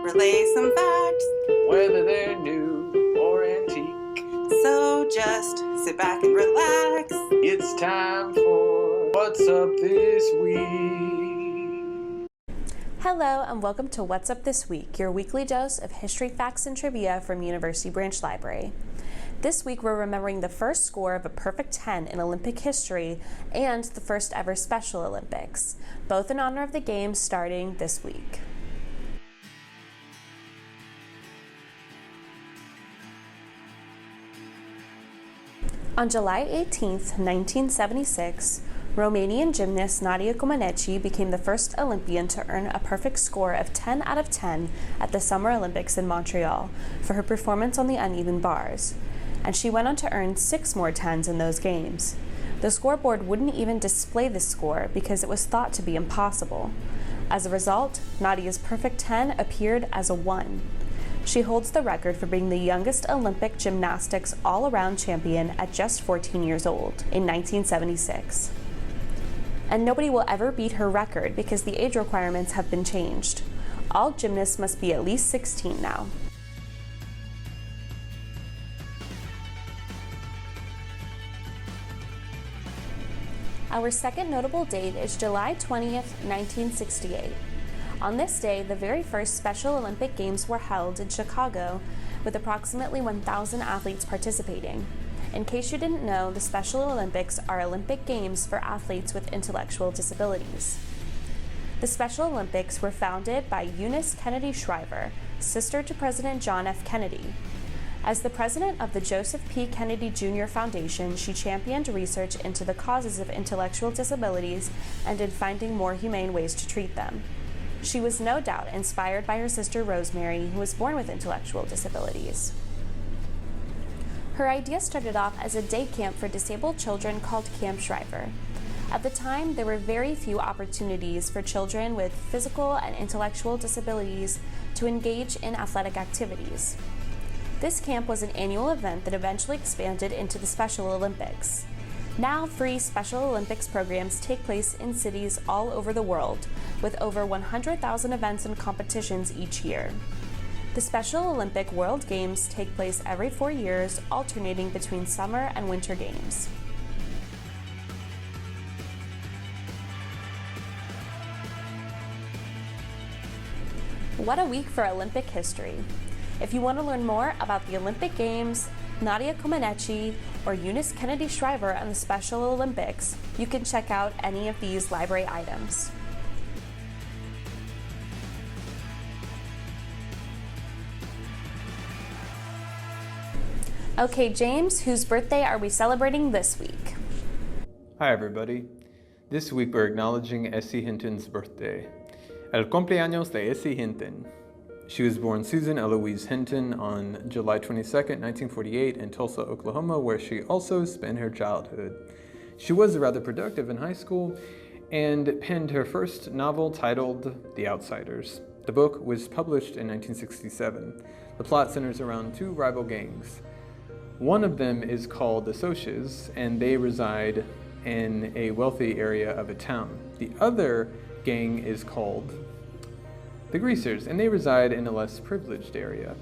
relay some facts, whether they're new or antique. so just sit back and relax. It's time for What's Up This Week. Hello and welcome to What's Up This Week, your weekly dose of history, facts, and trivia from University Branch Library. This week we're remembering the first score of a perfect 10 in Olympic history and the first ever Special Olympics, both in honor of the Games starting this week. On July 18, 1976, Romanian gymnast Nadia Comaneci became the first Olympian to earn a perfect score of 10 out of 10 at the Summer Olympics in Montreal for her performance on the uneven bars, and she went on to earn 6 more 10s in those games. The scoreboard wouldn't even display this score because it was thought to be impossible. As a result, Nadia's perfect 10 appeared as a 1. She holds the record for being the youngest Olympic gymnastics all-around champion at just 14 years old in 1976. And nobody will ever beat her record because the age requirements have been changed. All gymnasts must be at least 16 now. Our second notable date is July 20th, 1968. On this day, the very first Special Olympic Games were held in Chicago with approximately 1,000 athletes participating. In case you didn't know, the Special Olympics are Olympic Games for athletes with intellectual disabilities. The Special Olympics were founded by Eunice Kennedy Shriver, sister to President John F. Kennedy. As the president of the Joseph P. Kennedy Jr. Foundation, she championed research into the causes of intellectual disabilities and in finding more humane ways to treat them. She was no doubt inspired by her sister Rosemary, who was born with intellectual disabilities. Her idea started off as a day camp for disabled children called Camp Shriver. At the time, there were very few opportunities for children with physical and intellectual disabilities to engage in athletic activities. This camp was an annual event that eventually expanded into the Special Olympics. Now, free Special Olympics programs take place in cities all over the world, with over 100,000 events and competitions each year. The Special Olympic World Games take place every 4 years, alternating between summer and winter games. What a week for Olympic history! If you want to learn more about the Olympic Games, Nadia Comaneci, or Eunice Kennedy Shriver and the Special Olympics, you can check out any of these library items. Okay, James, whose birthday are we celebrating this week? Hi everybody. This week we're acknowledging Essie Hinton's birthday. El cumpleaños de Essie Hinton. She was born Susan Eloise Hinton on July 22nd, 1948 in Tulsa, Oklahoma, where she also spent her childhood. She was rather productive in high school and penned her first novel titled The Outsiders. The book was published in 1967. The plot centers around 2 rival gangs. One of them is called the Socs, and they reside in a wealthy area of a town. The other gang is called the Greasers, and they reside in a less privileged area.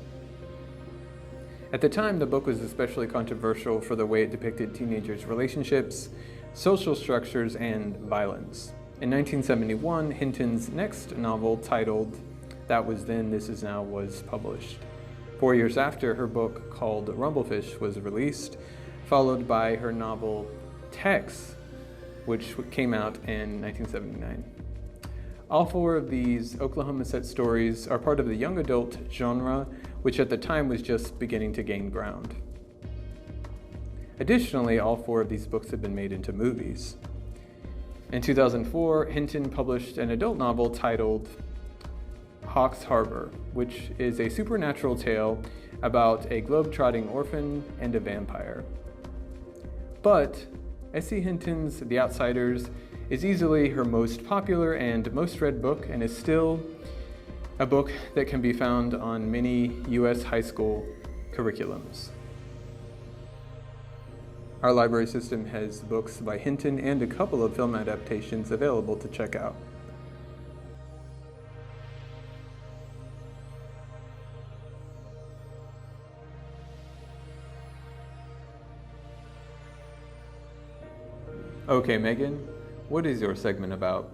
At the time, the book was especially controversial for the way it depicted teenagers' relationships, social structures, and violence. In 1971, Hinton's next novel, titled That Was Then, This Is Now, was published. 4 years after, her book called Rumblefish was released, followed by her novel Tex, which came out in 1979. All 4 of these Oklahoma set stories are part of the young adult genre, which at the time was just beginning to gain ground. Additionally, all 4 of these books have been made into movies. In 2004, Hinton published an adult novel titled Hawks Harbor, which is a supernatural tale about a globe-trotting orphan and a vampire. But Essie Hinton's The Outsiders is easily her most popular and most read book, and is still a book that can be found on many U.S. high school curriculums. Our library system has books by Hinton and a couple of film adaptations available to check out. Okay, Megan, what is your segment about?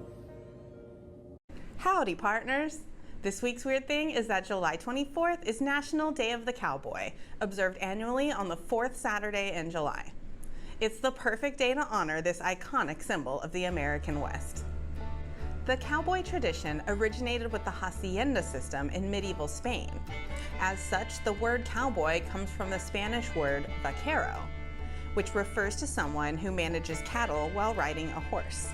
Howdy, partners. This week's weird thing is that July 24th is National Day of the Cowboy, observed annually on the fourth Saturday in July. It's the perfect day to honor this iconic symbol of the American West. The cowboy tradition originated with the hacienda system in medieval Spain. As such, the word cowboy comes from the Spanish word vaquero, which refers to someone who manages cattle while riding a horse.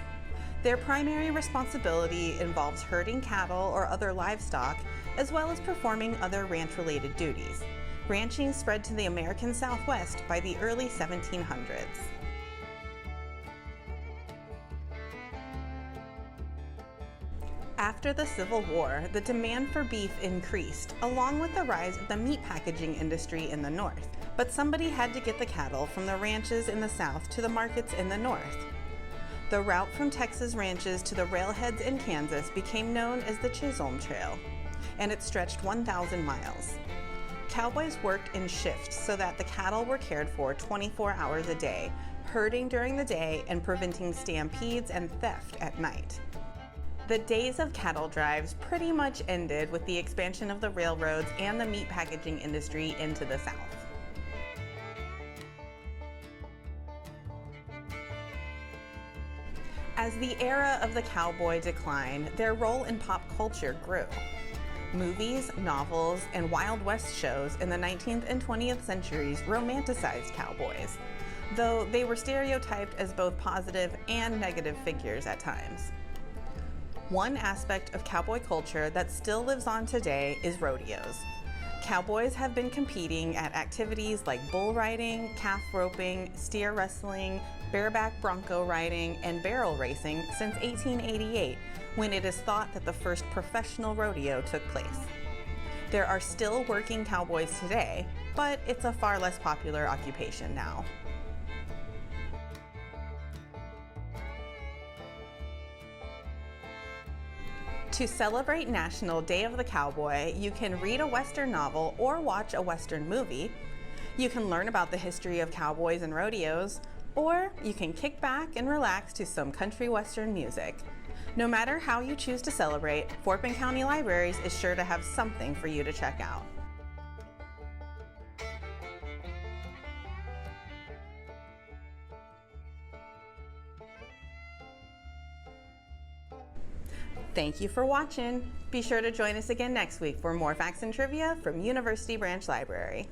Their primary responsibility involves herding cattle or other livestock, as well as performing other ranch-related duties. Ranching spread to the American Southwest by the early 1700s. After the Civil War, the demand for beef increased, along with the rise of the meat packaging industry in the North. But somebody had to get the cattle from the ranches in the South to the markets in the North. The route from Texas ranches to the railheads in Kansas became known as the Chisholm Trail, and it stretched 1,000 miles. Cowboys worked in shifts so that the cattle were cared for 24 hours a day, herding during the day and preventing stampedes and theft at night. The days of cattle drives pretty much ended with the expansion of the railroads and the meat packaging industry into the South. As the era of the cowboy declined, their role in pop culture grew. Movies, novels, and Wild West shows in the 19th and 20th centuries romanticized cowboys, though they were stereotyped as both positive and negative figures at times. One aspect of cowboy culture that still lives on today is rodeos. Cowboys have been competing at activities like bull riding, calf roping, steer wrestling, bareback bronco riding, and barrel racing since 1888, when it is thought that the first professional rodeo took place. There are still working cowboys today, but it's a far less popular occupation now. To celebrate National Day of the Cowboy, you can read a Western novel or watch a Western movie. You can learn about the history of cowboys and rodeos, or you can kick back and relax to some country Western music. No matter how you choose to celebrate, Fort Bend County Libraries is sure to have something for you to check out. Thank you for watching. Be sure to join us again next week for more facts and trivia from University Branch Library.